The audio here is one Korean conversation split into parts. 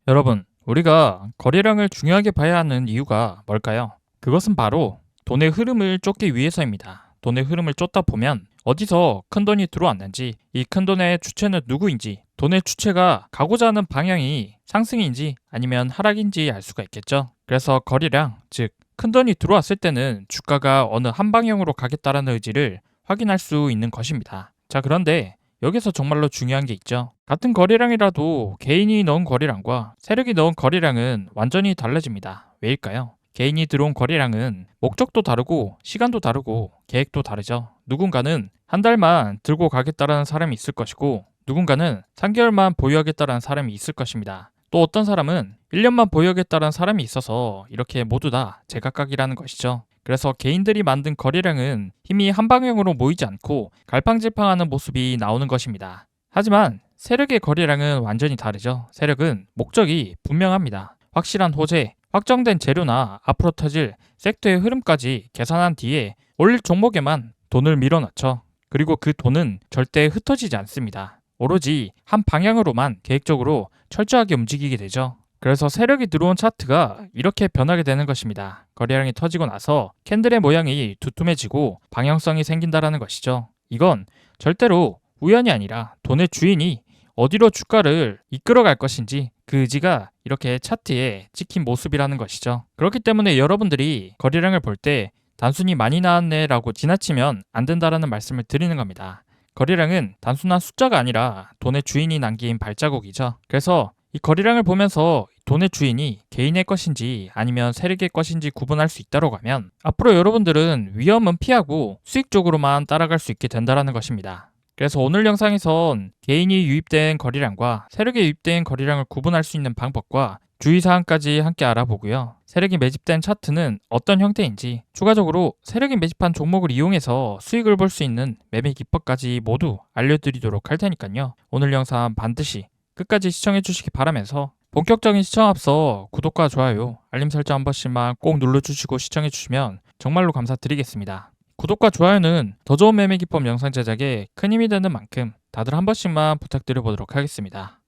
여러분, 우리가 거래량을 중요하게 봐야 하는 이유가 뭘까요? 그것은 바로 돈의 흐름을 쫓기 위해서입니다. 돈의 흐름을 쫓다 보면 어디서 큰 돈이 들어왔는지, 이 큰 돈의 주체는 누구인지, 돈의 주체가 가고자 하는 방향이 상승인지 아니면 하락인지 알 수가 있겠죠. 그래서 거래량, 즉 큰 돈이 들어왔을 때는 주가가 어느 한 방향으로 가겠다라는 의지를 확인할 수 있는 것입니다. 자, 그런데 여기서 정말로 중요한 게 있죠. 같은 거래량이라도 개인이 넣은 거래량과 세력이 넣은 거래량은 완전히 달라집니다. 왜일까요? 개인이 들어온 거래량은 목적도 다르고 시간도 다르고 계획도 다르죠. 누군가는 한 달만 들고 가겠다라는 사람이 있을 것이고 누군가는 3개월만 보유하겠다라는 사람이 있을 것입니다. 또 어떤 사람은 1년만 보유하겠다라는 사람이 있어서 이렇게 모두 다 제각각이라는 것이죠. 그래서 개인들이 만든 거래량은 힘이 한 방향으로 모이지 않고 갈팡질팡하는 모습이 나오는 것입니다. 하지만 세력의 거래량은 완전히 다르죠. 세력은 목적이 분명합니다. 확실한 호재, 확정된 재료나 앞으로 터질 섹터의 흐름까지 계산한 뒤에 올릴 종목에만 돈을 밀어넣죠. 그리고 그 돈은 절대 흩어지지 않습니다. 오로지 한 방향으로만 계획적으로 철저하게 움직이게 되죠. 그래서 세력이 들어온 차트가 이렇게 변하게 되는 것입니다. 거래량이 터지고 나서 캔들의 모양이 두툼해지고 방향성이 생긴다라는 것이죠. 이건 절대로 우연이 아니라 돈의 주인이 어디로 주가를 이끌어갈 것인지 그 의지가 이렇게 차트에 찍힌 모습이라는 것이죠. 그렇기 때문에 여러분들이 거래량을 볼 때 단순히 많이 나왔네라고 지나치면 안 된다라는 말씀을 드리는 겁니다. 거래량은 단순한 숫자가 아니라 돈의 주인이 남긴 발자국이죠. 그래서 이 거래량을 보면서 돈의 주인이 개인의 것인지 아니면 세력의 것인지 구분할 수 있다고 하면 앞으로 여러분들은 위험은 피하고 수익 쪽으로만 따라갈 수 있게 된다는 것입니다. 그래서 오늘 영상에선 개인이 유입된 거래량과 세력이 유입된 거래량을 구분할 수 있는 방법과 주의사항까지 함께 알아보고요. 세력이 매집된 차트는 어떤 형태인지, 추가적으로 세력이 매집한 종목을 이용해서 수익을 볼 수 있는 매매 기법까지 모두 알려드리도록 할 테니까요. 오늘 영상 반드시 끝까지 시청해 주시기 바라면서 본격적인 시청 앞서 구독과 좋아요, 알림 설정 한 번씩만 꼭 눌러주시고 시청해 주시면 정말로 감사드리겠습니다. 구독과 좋아요는 더 좋은 매매 기법 영상 제작에 큰 힘이 되는 만큼 다들 한 번씩만 부탁드려 보도록 하겠습니다.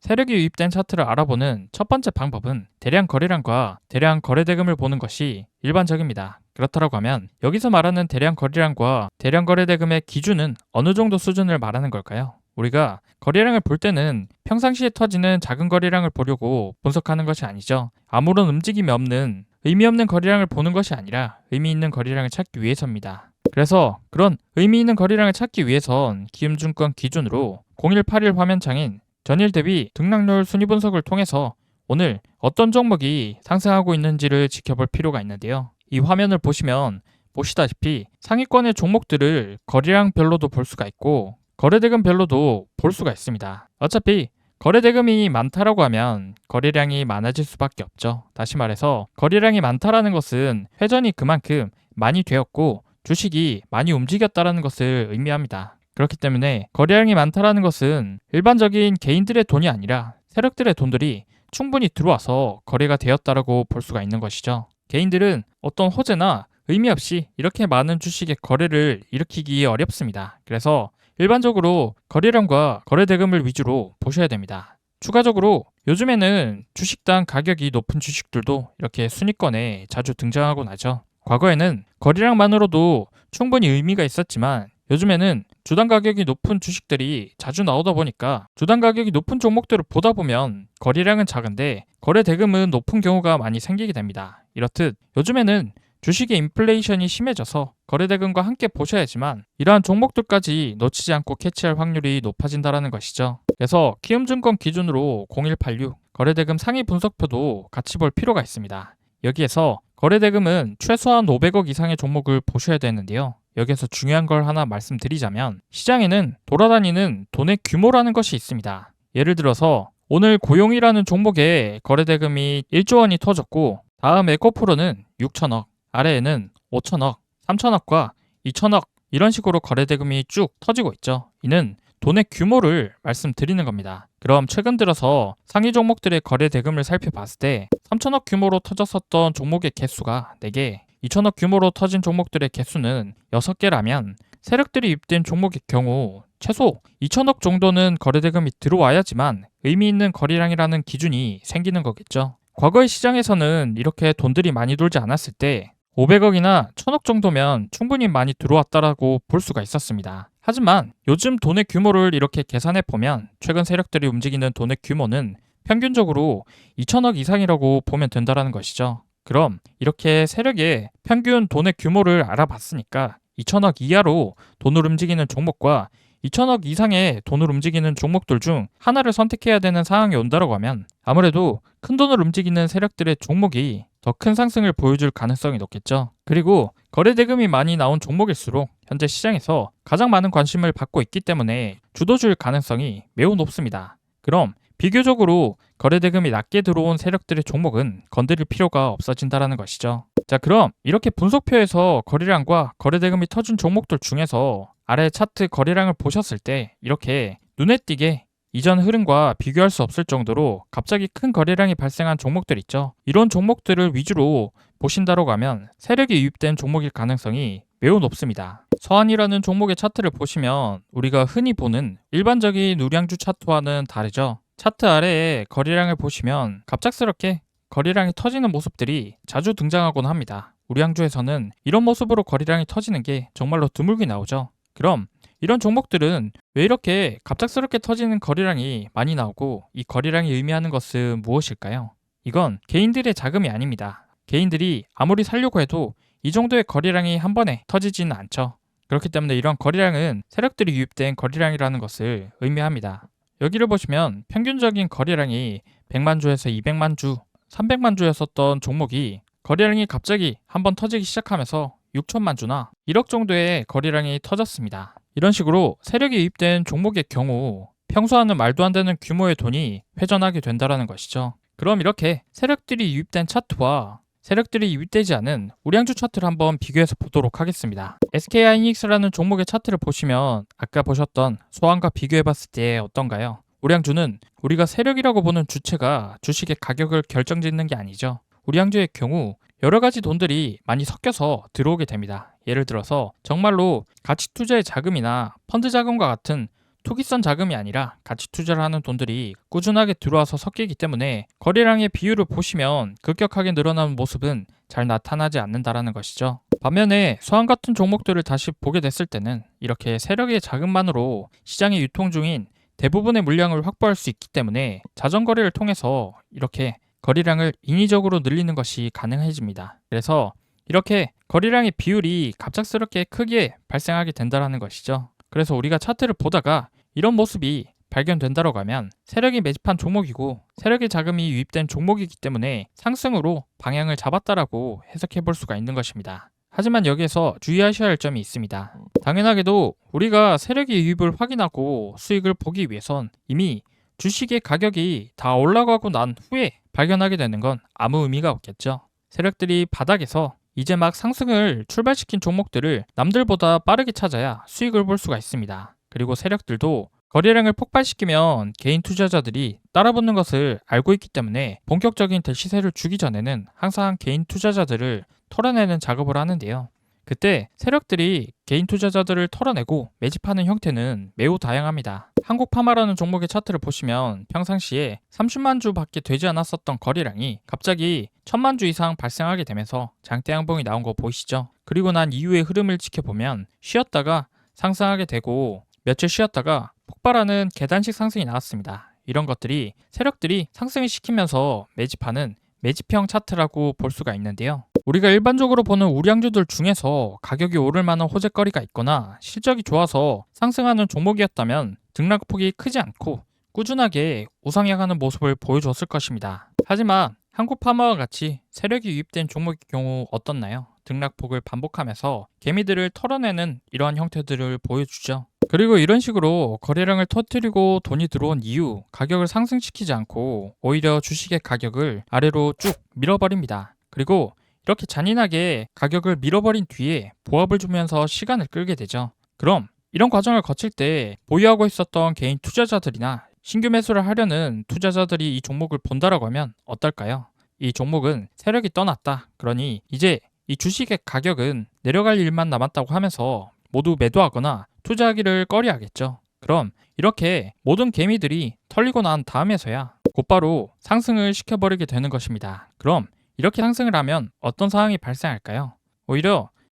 세력이 유입된 차트를 알아보는 첫 번째 방법은 대량 거래량과 대량 거래대금을 보는 것이 일반적입니다. 그렇다고 하면 여기서 말하는 대량 거래량과 대량 거래대금의 기준은 어느 정도 수준을 말하는 걸까요? 우리가 거래량을 볼 때는 평상시에 터지는 작은 거래량을 보려고 분석하는 것이 아니죠. 아무런 움직임이 없는 의미 없는 거래량을 보는 것이 아니라 의미 있는 거래량을 찾기 위해서입니다. 그래서 그런 의미 있는 거래량을 찾기 위해선 기움증권 기준으로 0181 화면창인 전일 대비 등락률 순위 분석을 통해서 오늘 어떤 종목이 상승하고 있는지를 지켜볼 필요가 있는데요. 이 화면을 보시면 보시다시피 상위권의 종목들을 거래량별로도 볼 수가 있고 거래대금별로도 볼 수가 있습니다. 어차피 거래대금이 많다라고 하면 거래량이 많아질 수밖에 없죠. 다시 말해서 거래량이 많다라는 것은 회전이 그만큼 많이 되었고 주식이 많이 움직였다라는 것을 의미합니다. 그렇기 때문에 거래량이 많다라는 것은 일반적인 개인들의 돈이 아니라 세력들의 돈들이 충분히 들어와서 거래가 되었다라고 볼 수가 있는 것이죠. 개인들은 어떤 호재나 의미 없이 이렇게 많은 주식의 거래를 일으키기 어렵습니다. 그래서 일반적으로 거래량과 거래대금을 위주로 보셔야 됩니다. 추가적으로 요즘에는 주식당 가격이 높은 주식들도 이렇게 순위권에 자주 등장하곤 하죠. 과거에는 거래량만으로도 충분히 의미가 있었지만 요즘에는 주당 가격이 높은 주식들이 자주 나오다 보니까 주당 가격이 높은 종목들을 보다 보면 거래량은 작은데 거래 대금은 높은 경우가 많이 생기게 됩니다. 이렇듯 요즘에는 주식의 인플레이션이 심해져서 거래 대금과 함께 보셔야지만 이러한 종목들까지 놓치지 않고 캐치할 확률이 높아진다는 것이죠. 그래서 키움증권 기준으로 0186 거래 대금 상위 분석표도 같이 볼 필요가 있습니다. 여기에서 거래 대금은 최소한 500억 이상의 종목을 보셔야 되는데요. 여기서 중요한 걸 하나 말씀드리자면 시장에는 돌아다니는 돈의 규모라는 것이 있습니다. 예를 들어서 오늘 고용이라는 종목에 거래대금이 1조 원이 터졌고 다음 에코프로는 6천억, 아래에는 5천억, 3천억과 2천억 이런 식으로 거래대금이 쭉 터지고 있죠. 이는 돈의 규모를 말씀드리는 겁니다. 그럼 최근 들어서 상위 종목들의 거래대금을 살펴봤을 때 3천억 규모로 터졌었던 종목의 개수가 4개, 2천억 규모로 터진 종목들의 개수는 6개라면 세력들이 입된 종목의 경우 최소 2천억 정도는 거래대금이 들어와야지만 의미 있는 거래량이라는 기준이 생기는 거겠죠. 과거의 시장에서는 이렇게 돈들이 많이 돌지 않았을 때 500억이나 1000억 정도면 충분히 많이 들어왔다라고 볼 수가 있었습니다. 하지만 요즘 돈의 규모를 이렇게 계산해 보면 최근 세력들이 움직이는 돈의 규모는 평균적으로 2천억 이상이라고 보면 된다는 것이죠. 그럼 이렇게 세력의 평균 돈의 규모를 알아봤으니까 2천억 이하로 돈을 움직이는 종목과 2천억 이상의 돈을 움직이는 종목들 중 하나를 선택해야 되는 상황이 온다고 하면 아무래도 큰 돈을 움직이는 세력들의 종목이 더 큰 상승을 보여줄 가능성이 높겠죠. 그리고 거래대금이 많이 나온 종목일수록 현재 시장에서 가장 많은 관심을 받고 있기 때문에 주도주일 가능성이 매우 높습니다. 그럼 비교적으로 거래대금이 낮게 들어온 세력들의 종목은 건드릴 필요가 없어진다는 것이죠. 자, 그럼 이렇게 분석표에서 거래량과 거래대금이 터진 종목들 중에서 아래 차트 거래량을 보셨을 때 이렇게 눈에 띄게 이전 흐름과 비교할 수 없을 정도로 갑자기 큰 거래량이 발생한 종목들 있죠. 이런 종목들을 위주로 보신다고 하면 세력이 유입된 종목일 가능성이 매우 높습니다. 서한이라는 종목의 차트를 보시면 우리가 흔히 보는 일반적인 우량주 차트와는 다르죠. 차트 아래에 거래량을 보시면 갑작스럽게 거래량이 터지는 모습들이 자주 등장하곤 합니다. 우량주에서는 이런 모습으로 거래량이 터지는 게 정말로 드물게 나오죠. 그럼 이런 종목들은 왜 이렇게 갑작스럽게 터지는 거래량이 많이 나오고 이 거래량이 의미하는 것은 무엇일까요? 이건 개인들의 자금이 아닙니다. 개인들이 아무리 살려고 해도 이 정도의 거래량이 한 번에 터지지는 않죠. 그렇기 때문에 이런 거래량은 세력들이 유입된 거래량이라는 것을 의미합니다. 여기를 보시면 평균적인 거래량이 100만 주에서 200만 주, 300만 주였었던 종목이 거래량이 갑자기 한번 터지기 시작하면서 6천만 주나 1억 정도의 거래량이 터졌습니다. 이런 식으로 세력이 유입된 종목의 경우 평소와는 말도 안 되는 규모의 돈이 회전하게 된다는 것이죠. 그럼 이렇게 세력들이 유입된 차트와 세력들이 유입되지 않은 우량주 차트를 한번 비교해서 보도록 하겠습니다. SK하이닉스라는 종목의 차트를 보시면 아까 보셨던 소환과 비교해봤을 때 어떤가요? 우량주는 우리가 세력이라고 보는 주체가 주식의 가격을 결정짓는 게 아니죠. 우량주의 경우 여러 가지 돈들이 많이 섞여서 들어오게 됩니다. 예를 들어서 정말로 가치 투자의 자금이나 펀드 자금과 같은 투기성 자금이 아니라 가치 투자를 하는 돈들이 꾸준하게 들어와서 섞이기 때문에 거래량의 비율을 보시면 급격하게 늘어나는 모습은 잘 나타나지 않는다라는 것이죠. 반면에 소환 같은 종목들을 다시 보게 됐을 때는 이렇게 세력의 자금만으로 시장에 유통 중인 대부분의 물량을 확보할 수 있기 때문에 자전거래를 통해서 이렇게 거래량을 인위적으로 늘리는 것이 가능해집니다. 그래서 이렇게 거래량의 비율이 갑작스럽게 크게 발생하게 된다는 것이죠. 그래서 우리가 차트를 보다가 이런 모습이 발견된다고 하면 세력이 매집한 종목이고 세력의 자금이 유입된 종목이기 때문에 상승으로 방향을 잡았다라고 해석해 볼 수가 있는 것입니다. 하지만 여기에서 주의하셔야 할 점이 있습니다. 당연하게도 우리가 세력의 유입을 확인하고 수익을 보기 위해선 이미 주식의 가격이 다 올라가고 난 후에 발견하게 되는 건 아무 의미가 없겠죠. 세력들이 바닥에서 이제 막 상승을 출발시킨 종목들을 남들보다 빠르게 찾아야 수익을 볼 수가 있습니다. 그리고 세력들도 거래량을 폭발시키면 개인 투자자들이 따라붙는 것을 알고 있기 때문에 본격적인 대시세를 주기 전에는 항상 개인 투자자들을 털어내는 작업을 하는데요. 그때 세력들이 개인 투자자들을 털어내고 매집하는 형태는 매우 다양합니다. 한국파마라는 종목의 차트를 보시면 평상시에 30만 주밖에 되지 않았었던 거래량이 갑자기 1000만 주 이상 발생하게 되면서 장대 양봉이 나온 거 보이시죠? 그리고 난 이후의 흐름을 지켜보면 쉬었다가 상승하게 되고 며칠 쉬었다가 폭발하는 계단식 상승이 나왔습니다. 이런 것들이 세력들이 상승을 시키면서 매집하는 매집형 차트라고 볼 수가 있는데요. 우리가 일반적으로 보는 우량주들 중에서 가격이 오를 만한 호재거리가 있거나 실적이 좋아서 상승하는 종목이었다면 등락폭이 크지 않고 꾸준하게 우상향하는 모습을 보여줬을 것입니다. 하지만 한국파마와 같이 세력이 유입된 종목의 경우 어떻나요? 등락폭을 반복하면서 개미들을 털어내는 이러한 형태들을 보여주죠. 그리고 이런 식으로 거래량을 터뜨리고 돈이 들어온 이후 가격을 상승시키지 않고 오히려 주식의 가격을 아래로 쭉 밀어버립니다. 그리고 이렇게 잔인하게 가격을 밀어버린 뒤에 보합을 주면서 시간을 끌게 되죠. 그럼 이런 과정을 거칠 때 보유하고 있었던 개인 투자자들이나 신규 매수를 하려는 투자자들이 이 종목을 본다라고 하면 어떨까요? 이 종목은 세력이 떠났다. 그러니 이제 이 주식의 가격은 내려갈 일만 남았다고 하면서 모두 매도하거나 투자하기를 꺼려하겠죠. 그럼 이렇게 모든 개미들이 털리고 난 다음에서야 곧바로 상승을 시켜버리게 되는 것입니다. 그럼 이렇게 상승을 하면 어떤 상황이 발생할까요?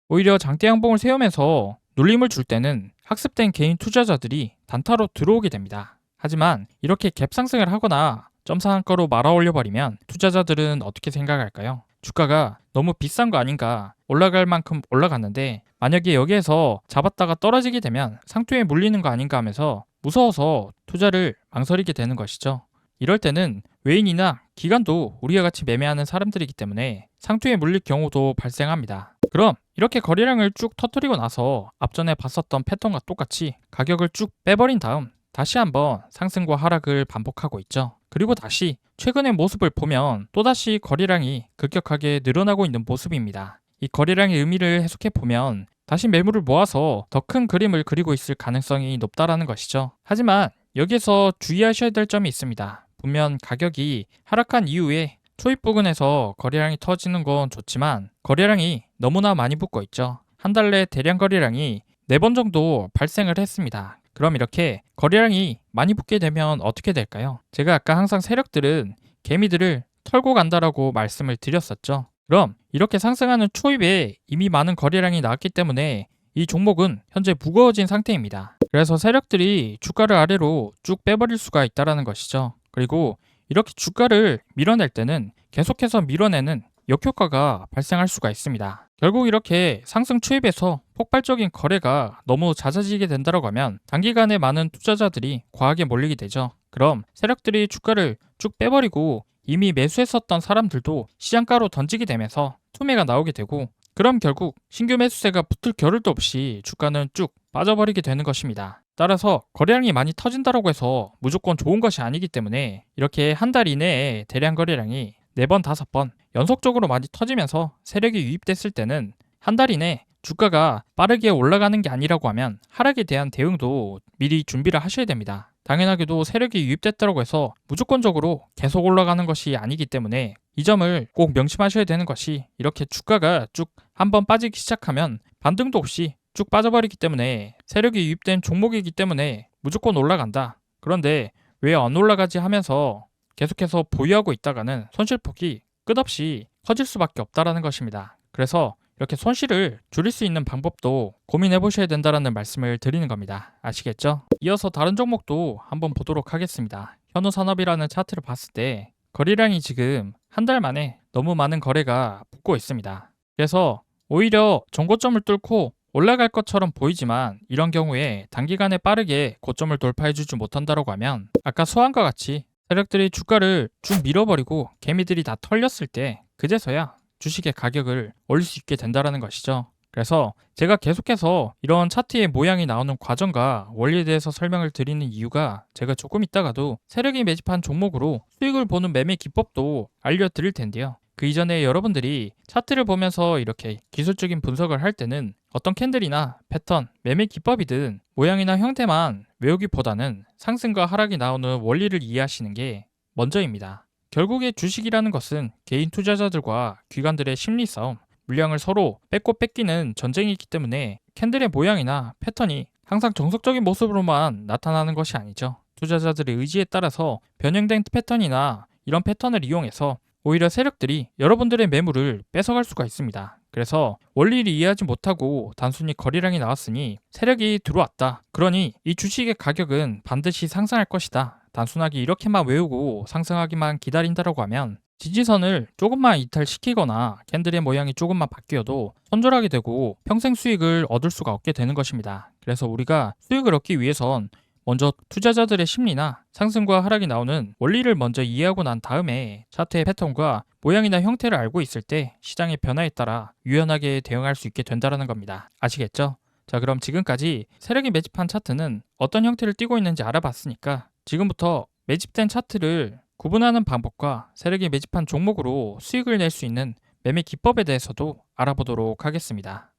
오히려 장대 양봉을 세우면서 눌림을 줄 때는 학습된 개인 투자자들이 단타로 들어오게 됩니다. 하지만 이렇게 갭 상승을 하거나 점상한가로 말아 올려버리면 투자자들은 어떻게 생각할까요? 주가가 너무 비싼 거 아닌가, 올라갈 만큼 올라갔는데 만약에 여기에서 잡았다가 떨어지게 되면 상투에 물리는 거 아닌가 하면서 무서워서 투자를 망설이게 되는 것이죠. 이럴 때는 외인이나 기관도 우리와 같이 매매하는 사람들이기 때문에 상투에 물릴 경우도 발생합니다. 그럼 이렇게 거래량을 쭉 터뜨리고 나서 앞전에 봤었던 패턴과 똑같이 가격을 쭉 빼버린 다음 다시 한번 상승과 하락을 반복하고 있죠. 그리고 다시 최근의 모습을 보면 또다시 거래량이 급격하게 늘어나고 있는 모습입니다. 이 거래량의 의미를 해석해 보면 다시 매물을 모아서 더 큰 그림을 그리고 있을 가능성이 높다라는 것이죠. 하지만 여기에서 주의하셔야 될 점이 있습니다. 분명 가격이 하락한 이후에 초입 부근에서 거래량이 터지는 건 좋지만 거래량이 너무나 많이 붙고 있죠. 한 달 내 대량 거래량이 4번 정도 발생을 했습니다. 그럼 이렇게 거래량이 많이 붙게 되면 어떻게 될까요? 제가 아까 항상 세력들은 개미들을 털고 간다라고 말씀을 드렸었죠. 그럼 이렇게 상승하는 초입에 이미 많은 거래량이 나왔기 때문에 이 종목은 현재 무거워진 상태입니다. 그래서 세력들이 주가를 아래로 쭉 빼버릴 수가 있다는 것이죠. 그리고 이렇게 주가를 밀어낼 때는 계속해서 밀어내는 역효과가 발생할 수가 있습니다. 결국 이렇게 상승 추입에서 폭발적인 거래가 너무 잦아지게 된다고 하면 단기간에 많은 투자자들이 과하게 몰리게 되죠. 그럼 세력들이 주가를 쭉 빼버리고 이미 매수했었던 사람들도 시장가로 던지게 되면서 투매가 나오게 되고 그럼 결국 신규 매수세가 붙을 겨를도 없이 주가는 쭉 빠져버리게 되는 것입니다. 따라서 거래량이 많이 터진다고 해서 무조건 좋은 것이 아니기 때문에 이렇게 한 달 이내에 대량 거래량이 4번, 5번 연속적으로 많이 터지면서 세력이 유입됐을 때는 한 달 이내 주가가 빠르게 올라가는 게 아니라고 하면 하락에 대한 대응도 미리 준비를 하셔야 됩니다. 당연하게도 세력이 유입됐다고 해서 무조건적으로 계속 올라가는 것이 아니기 때문에 이 점을 꼭 명심하셔야 되는 것이 이렇게 주가가 쭉 한번 빠지기 시작하면 반등도 없이 쭉 빠져버리기 때문에 세력이 유입된 종목이기 때문에 무조건 올라간다. 그런데 왜 안 올라가지 하면서 계속해서 보유하고 있다가는 손실폭이 끝없이 커질 수밖에 없다라는 것입니다. 그래서 이렇게 손실을 줄일 수 있는 방법도 고민해 보셔야 된다라는 말씀을 드리는 겁니다. 아시겠죠? 이어서 다른 종목도 한번 보도록 하겠습니다. 현우산업이라는 차트를 봤을 때 거래량이 지금 한 달 만에 너무 많은 거래가 붙고 있습니다. 그래서 오히려 전고점을 뚫고 올라갈 것처럼 보이지만 이런 경우에 단기간에 빠르게 고점을 돌파해주지 못한다고 하면 아까 소환과 같이 세력들이 주가를 쭉 밀어버리고 개미들이 다 털렸을 때 그제서야 주식의 가격을 올릴 수 있게 된다는 것이죠. 그래서 제가 계속해서 이런 차트의 모양이 나오는 과정과 원리에 대해서 설명을 드리는 이유가 제가 조금 있다가도 세력이 매집한 종목으로 수익을 보는 매매 기법도 알려드릴 텐데요. 그 이전에 여러분들이 차트를 보면서 이렇게 기술적인 분석을 할 때는 어떤 캔들이나 패턴, 매매 기법이든 모양이나 형태만 외우기보다는 상승과 하락이 나오는 원리를 이해하시는 게 먼저입니다. 결국에 주식이라는 것은 개인 투자자들과 기관들의 심리 싸움, 물량을 서로 뺏고 뺏기는 전쟁이기 때문에 캔들의 모양이나 패턴이 항상 정석적인 모습으로만 나타나는 것이 아니죠. 투자자들의 의지에 따라서 변형된 패턴이나 이런 패턴을 이용해서 오히려 세력들이 여러분들의 매물을 뺏어갈 수가 있습니다. 그래서 원리를 이해하지 못하고 단순히 거래량이 나왔으니 세력이 들어왔다. 그러니 이 주식의 가격은 반드시 상승할 것이다. 단순하게 이렇게만 외우고 상승하기만 기다린다라고 하면 지지선을 조금만 이탈시키거나 캔들의 모양이 조금만 바뀌어도 손절하게 되고 평생 수익을 얻을 수가 없게 되는 것입니다. 그래서 우리가 수익을 얻기 위해선 먼저 투자자들의 심리나 상승과 하락이 나오는 원리를 먼저 이해하고 난 다음에 차트의 패턴과 모양이나 형태를 알고 있을 때 시장의 변화에 따라 유연하게 대응할 수 있게 된다는 겁니다. 아시겠죠? 자, 그럼 지금까지 세력이 매집한 차트는 어떤 형태를 띠고 있는지 알아봤으니까 지금부터 매집된 차트를 구분하는 방법과 세력이 매집한 종목으로 수익을 낼 수 있는 매매 기법에 대해서도 알아보도록 하겠습니다.